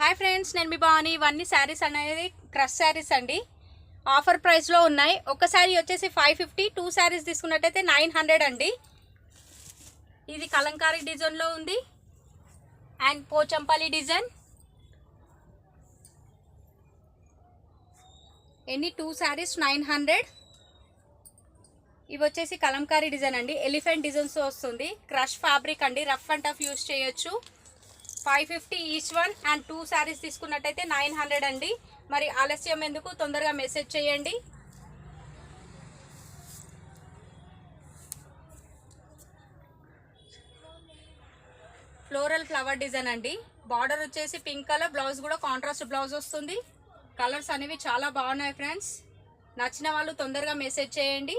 Hi friends, నేను మీ భవాని. ఇవన్నీ శారీస్ అనేది క్రష్ శారీస్ అండి. ఆఫర్ ప్రైస్లో ఉన్నాయి. ఒక శారీ వచ్చేసి 550, 2 శారీస్ తీసుకున్నట్టయితే 900 అండి. ఇది కలంకారీ డిజైన్లో ఉంది అండ్ పోచంపల్లి డిజైన్. ఎన్ని 2 శారీస్ 900. ఇవి వచ్చేసి కలంకారీ డిజైన్ అండి, ఎలిఫెంట్ డిజైన్స్ వస్తుంది. క్రష్ ఫ్యాబ్రిక్ అండి, రఫ్ అండ్ టఫ్ యూజ్ చేయొచ్చు. 550 ఈచ్ వన్ అండ్ 2 శారీస్ తీసుకున్నట్టయితే 900 అండి. మరి ఆలస్యం ఎందుకు, తొందరగా మెసేజ్ చేయండి. ఫ్లోరల్ ఫ్లవర్ డిజైన్ అండి. బార్డర్ వచ్చేసి పింక్ కలర్, బ్లౌజ్ కూడా కాంట్రాస్ట్ బ్లౌజ్ వస్తుంది. కలర్స్ అనేవి చాలా బాగున్నాయి ఫ్రెండ్స్. నచ్చిన వాళ్ళు తొందరగా మెసేజ్ చేయండి.